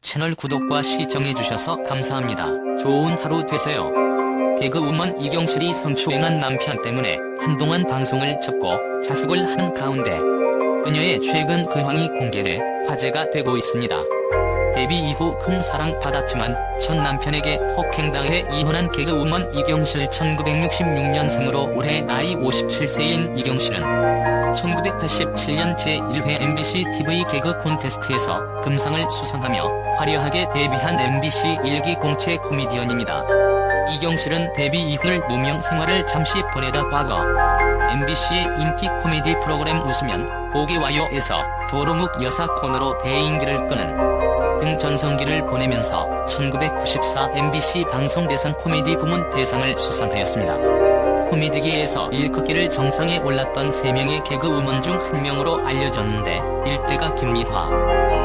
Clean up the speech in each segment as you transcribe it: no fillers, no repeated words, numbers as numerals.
채널 구독과 시청해주셔서 감사합니다. 좋은 하루 되세요. 개그우먼 이경실이 성추행한 남편 때문에 한동안 방송을 접고 자숙을 하는 가운데 그녀의 최근 근황이 공개돼 화제가 되고 있습니다. 데뷔 이후 큰 사랑받았지만 첫 남편에게 폭행당해 이혼한 개그우먼 이경실. 1966년생으로 올해 나이 57세인 이경실은 1987년 제1회 MBC TV 개그 콘테스트에서 금상을 수상하며 화려하게 데뷔한 MBC 1기 공채 코미디언입니다. 이경실은 데뷔 이후를 무명 생활을 잠시 보내다 과거 MBC의 인기 코미디 프로그램 웃으면 복이 와요에서 도루묵 여사 코너로 대인기를 끄는 등 전성기를 보내면서 1994 MBC 방송대상 코미디 부문 대상을 수상하였습니다. 코미디계에서 일걷기를 정상에 올랐던 3명의 개그우먼 중 한 명으로 알려졌는데 1대가 김미화,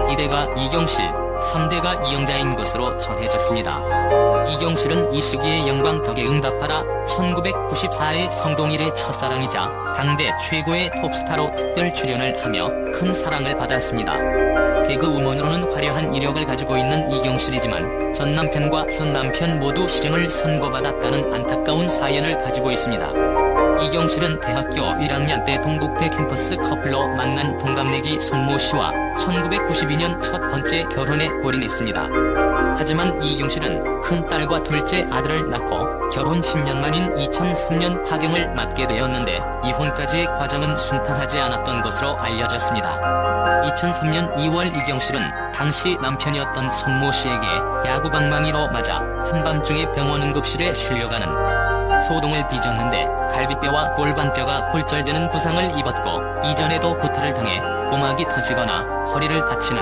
2대가 이경실, 3대가 이영자인 것으로 전해졌습니다. 이경실은 이 시기의 영광 덕에 응답하라 1994의 성동일의 첫사랑이자 당대 최고의 톱스타로 특별 출연을 하며 큰 사랑을 받았습니다. 개그우먼으로는 화려한 이력을 가지고 있는 이경실이지만 전 남편과 현 남편 모두 실형을 선고받았다는 안타까운 사연을 가지고 있습니다. 이경실은 대학교 1학년 때 동국대 캠퍼스 커플로 만난 동갑내기 손모 씨와 1992년 첫 번째 결혼에 골인했습니다. 하지만 이경실은 큰딸과 둘째 아들을 낳고 결혼 10년 만인 2003년 파경을 맞게 되었는데 이혼까지의 과정은 순탄하지 않았던 것으로 알려졌습니다. 2003년 2월 이경실은 당시 남편이었던 손모 씨에게 야구방망이로 맞아 한밤중에 병원 응급실에 실려가는 소동을 빚었는데 갈비뼈와 골반뼈가 골절되는 부상을 입었고 이전에도 구타를 당해 고막이 터지거나 허리를 다치는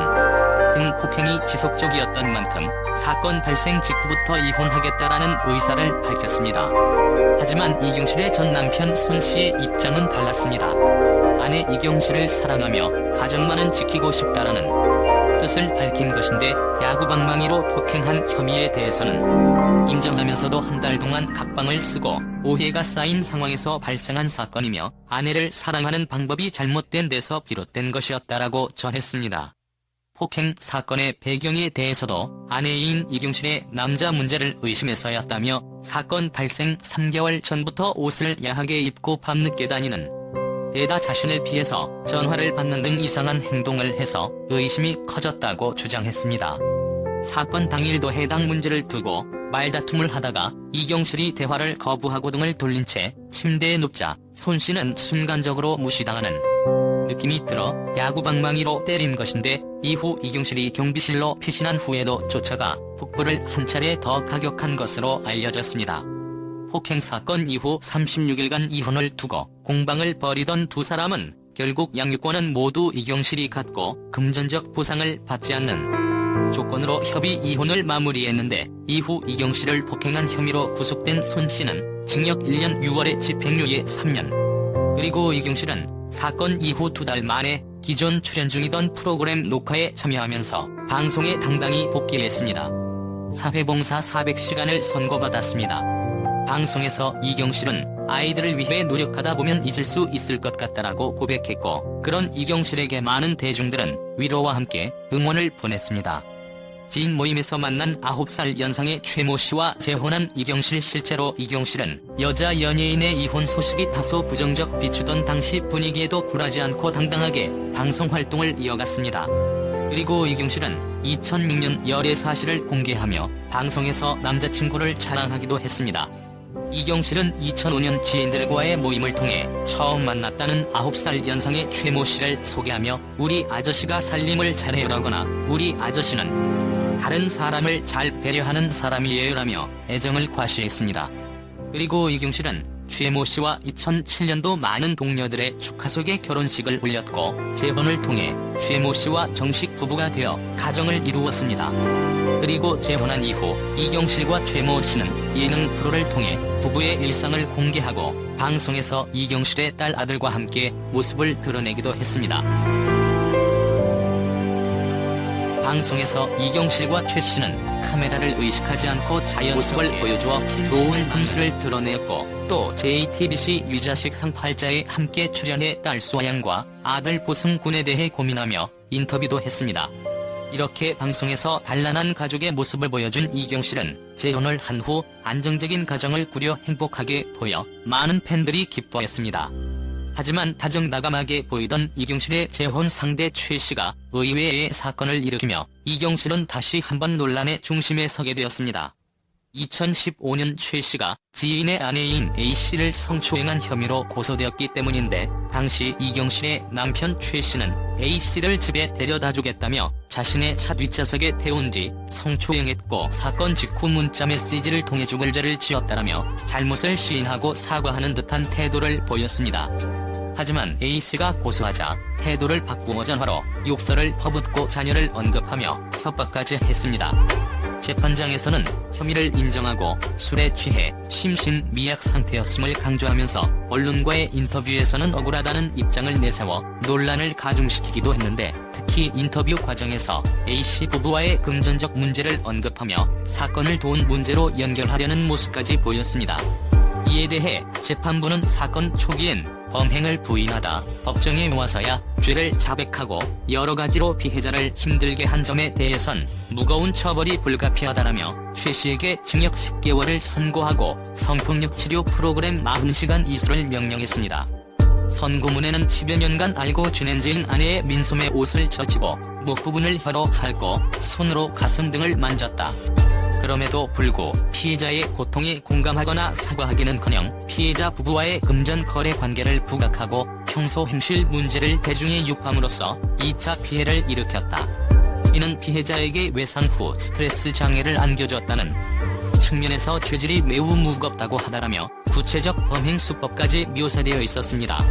등 폭행이 지속적이었던 만큼 사건 발생 직후부터 이혼하겠다라는 의사를 밝혔습니다. 하지만 이경실의 전 남편 손 씨의 입장은 달랐습니다. 아내 이경실을 사랑하며 가정만은 지키고 싶다라는 뜻을 밝힌 것인데 야구방망이로 폭행한 혐의에 대해서는 인정하면서도 한 달 동안 각방을 쓰고 오해가 쌓인 상황에서 발생한 사건이며 아내를 사랑하는 방법이 잘못된 데서 비롯된 것이었다라고 전했습니다. 폭행 사건의 배경에 대해서도 아내인 이경실의 남자 문제를 의심해서였다며 사건 발생 3개월 전부터 옷을 야하게 입고 밤늦게 다니는 데다 자신을 피해서 전화를 받는 등 이상한 행동을 해서 의심이 커졌다고 주장했습니다. 사건 당일도 해당 문제를 두고 말다툼을 하다가 이경실이 대화를 거부하고 등을 돌린 채 침대에 눕자 손 씨는 순간적으로 무시당하는 느낌이 들어 야구방망이로 때린 것인데 이후 이경실이 경비실로 피신한 후에도 쫓아가 복부를 한 차례 더 가격한 것으로 알려졌습니다. 폭행 사건 이후 36일간 이혼을 두고 공방을 벌이던 두 사람은 결국 양육권은 모두 이경실이 갖고 금전적 보상을 받지 않는 조건으로 협의 이혼을 마무리했는데 이후 이경실을 폭행한 혐의로 구속된 손 씨는 징역 1년 6월에 집행유예 3년. 그리고 이경실은 사건 이후 2달 만에 기존 출연 중이던 프로그램 녹화에 참여하면서 방송에 당당히 복귀했습니다. 사회봉사 400시간을 선고받았습니다. 방송에서 이경실은 아이들을 위해 노력하다 보면 잊을 수 있을 것 같다라고 고백했고 그런 이경실에게 많은 대중들은 위로와 함께 응원을 보냈습니다. 지인 모임에서 만난 9살 연상의 최모 씨와 재혼한 이경실. 실제로 이경실은 여자 연예인의 이혼 소식이 다소 부정적 비추던 당시 분위기에도 굴하지 않고 당당하게 방송 활동을 이어갔습니다. 그리고 이경실은 2006년 열애 사실을 공개하며 방송에서 남자친구를 자랑하기도 했습니다. 이경실은 2005년 지인들과의 모임을 통해 처음 만났다는 9살 연상의 최모 씨를 소개하며 우리 아저씨가 살림을 잘해요라거나 우리 아저씨는 다른 사람을 잘 배려하는 사람이에요라며 애정을 과시했습니다. 그리고 이경실은 최모 씨와 2007년도 많은 동료들의 축하석에 결혼식을 올렸고 재혼을 통해 최모 씨와 정식 부부가 되어 가정을 이루었습니다. 그리고 재혼한 이후 이경실과 최모 씨는 예능 프로를 통해 부부의 일상을 공개하고 방송에서 이경실의 딸 아들과 함께 모습을 드러내기도 했습니다. 방송에서 이경실과 최 씨는 카메라를 의식하지 않고 자연 모습을 보여주어 좋은 금슬을 드러냈고 또 JTBC 유자식 상팔자에 함께 출연해 딸 수아양과 아들 보승군에 대해 고민하며 인터뷰도 했습니다. 이렇게 방송에서 단란한 가족의 모습을 보여준 이경실은 재혼을 한 후 안정적인 가정을 꾸려 행복하게 보여 많은 팬들이 기뻐했습니다. 하지만 다정다감하게 보이던 이경실의 재혼 상대 최씨가 의외의 사건을 일으키며 이경실은 다시 한번 논란의 중심에 서게 되었습니다. 2015년 최씨가 지인의 아내인 A씨를 성추행한 혐의로 고소되었기 때문인데, 당시 이경실의 남편 최씨는 A씨를 집에 데려다주겠다며 자신의 차 뒷좌석에 태운 뒤 성추행했고, 사건 직후 문자 메시지를 통해 죽을 죄를 지었다라며 잘못을 시인하고 사과하는 듯한 태도를 보였습니다. 하지만 A씨가 고소하자 태도를 바꾸어 전화로 욕설을 퍼붓고 자녀를 언급하며 협박까지 했습니다. 재판장에서는 혐의를 인정하고 술에 취해 심신미약 상태였음을 강조하면서 언론과의 인터뷰에서는 억울하다는 입장을 내세워 논란을 가중시키기도 했는데, 특히 인터뷰 과정에서 A씨 부부와의 금전적 문제를 언급하며 사건을 돈 문제로 연결하려는 모습까지 보였습니다. 이에 대해 재판부는 사건 초기엔 범행을 부인하다 법정에 와서야 죄를 자백하고 여러 가지로 피해자를 힘들게 한 점에 대해선 무거운 처벌이 불가피하다라며 최씨에게 징역 10개월을 선고하고 성폭력 치료 프로그램 40시간 이수를 명령했습니다. 선고문에는 10여 년간 알고 지낸 지인 아내의 민소매 옷을 젖히고 목 부분을 혀로 핥고 손으로 가슴 등을 만졌다. 그럼에도 불구 피해자의 고통에 공감하거나 사과하기는커녕 피해자 부부와의 금전 거래 관계를 부각하고 평소 행실 문제를 대중에 유포함으로써 2차 피해를 일으켰다. 이는 피해자에게 외상 후 스트레스 장애를 안겨줬다는 측면에서 죄질이 매우 무겁다고 하다라며 구체적 범행 수법까지 묘사되어 있었습니다.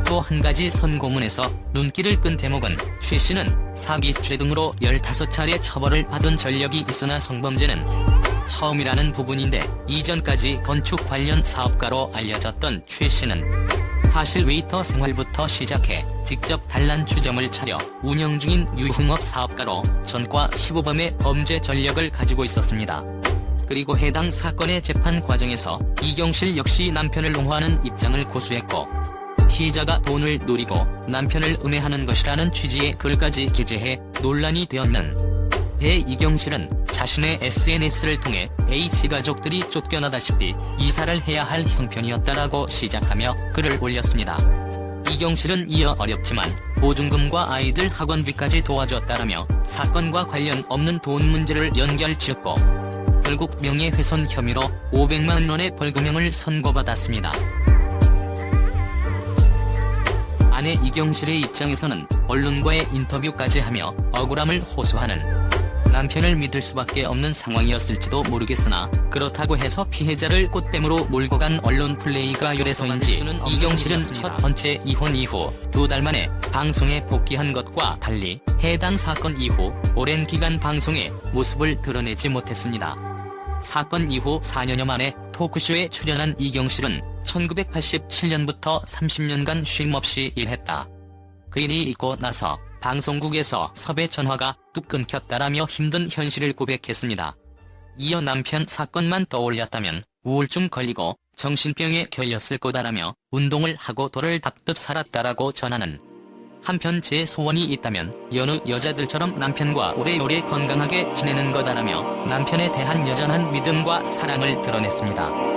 또 한 가지 선고문에서 눈길을 끈 대목은 최씨는 사기죄 등으로 15차례 처벌을 받은 전력이 있으나 성범죄는 처음이라는 부분인데, 이전까지 건축 관련 사업가로 알려졌던 최씨는 사실 웨이터 생활부터 시작해 직접 단란주점을 차려 운영 중인 유흥업 사업가로 전과 15범의 범죄 전력을 가지고 있었습니다. 그리고 해당 사건의 재판 과정에서 이경실 역시 남편을 옹호하는 입장을 고수했고, 피의자가 돈을 노리고 남편을 음해하는 것이라는 취지의 글까지 게재해 논란이 되었는 배 이경실은 자신의 SNS를 통해 A씨 가족들이 쫓겨나다시피 이사를 해야 할 형편이었다라고 시작하며 글을 올렸습니다. 이경실은 이어 어렵지만 보증금과 아이들 학원비까지 도와줬다라며 사건과 관련 없는 돈 문제를 연결지었고, 결국 명예훼손 혐의로 500만 원의 벌금형을 선고받았습니다. 아내 이경실의 입장에서는 언론과의 인터뷰까지 하며 억울함을 호소하는 남편을 믿을 수밖에 없는 상황이었을지도 모르겠으나, 그렇다고 해서 피해자를 꽃뱀으로 몰고 간 언론 플레이가 요래서인지 이경실은 첫 번째 이혼 이후 2달 만에 방송에 복귀한 것과 달리 해당 사건 이후 오랜 기간 방송에 모습을 드러내지 못했습니다. 사건 이후 4년여 만에 토크쇼에 출연한 이경실은 1987년부터 30년간 쉼없이 일했다. 그 일이 있고 나서 방송국에서 섭외 전화가 뚝 끊겼다라며 힘든 현실을 고백했습니다. 이어 남편 사건만 떠올렸다면 우울증 걸리고 정신병에 걸렸을 거다라며 운동을 하고 돌을 닦듯 살았다라고 전하는, 한편 제 소원이 있다면 여느 여자들처럼 남편과 오래오래 건강하게 지내는 거다라며 남편에 대한 여전한 믿음과 사랑을 드러냈습니다.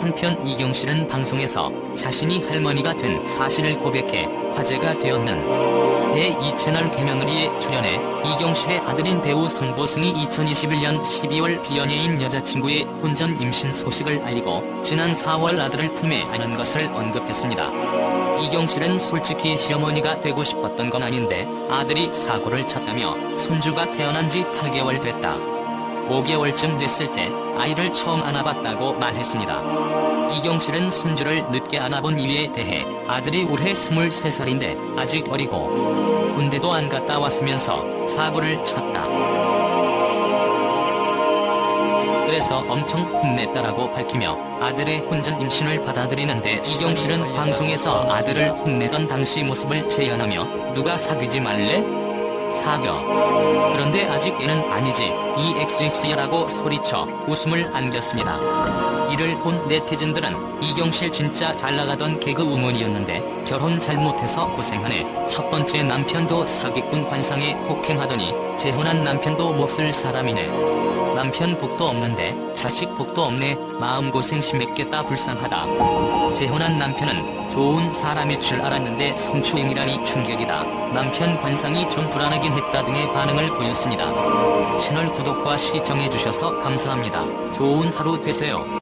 한편 이경실은 방송에서 자신이 할머니가 된 사실을 고백해 화제가 되었는 제2채널 개명의리에 출연해 이경실의 아들인 배우 손보승이 2021년 12월 비연예인 여자친구의 혼전 임신 소식을 알리고 지난 4월 아들을 품에 안은 것을 언급했습니다. 이경실은 솔직히 시어머니가 되고 싶었던 건 아닌데 아들이 사고를 쳤다며 손주가 태어난 지 8개월 됐다. 5개월쯤 됐을 때 아이를 처음 안아봤다고 말했습니다. 이경실은 손주를 늦게 안아본 이유에 대해 아들이 올해 23살인데 아직 어리고 군대도 안 갔다 왔으면서 사고를 쳤다. 그래서 엄청 혼냈다라고 밝히며 아들의 혼전 임신을 받아들이는데, 이경실은 방송에서 아들을 혼내던 당시 모습을 재현하며 누가 사귀지 말래? 사겨. 그런데 아직 애는 아니지. EXX야라고 소리쳐 웃음을 안겼습니다. 이를 본 네티즌들은 이경실 진짜 잘나가던 개그우먼이었는데 결혼 잘못해서 고생하네. 첫 번째 남편도 사기꾼 관상에 폭행하더니 재혼한 남편도 못쓸 사람이네. 남편 복도 없는데 자식 복도 없네. 마음고생 심했겠다. 불쌍하다. 재혼한 남편은 좋은 사람일 줄 알았는데 성추행이라니 충격이다. 남편 관상이 좀 불안하긴 했다 등의 반응을 보였습니다. 채널 구독과 시청해주셔서 감사합니다. 좋은 하루 되세요.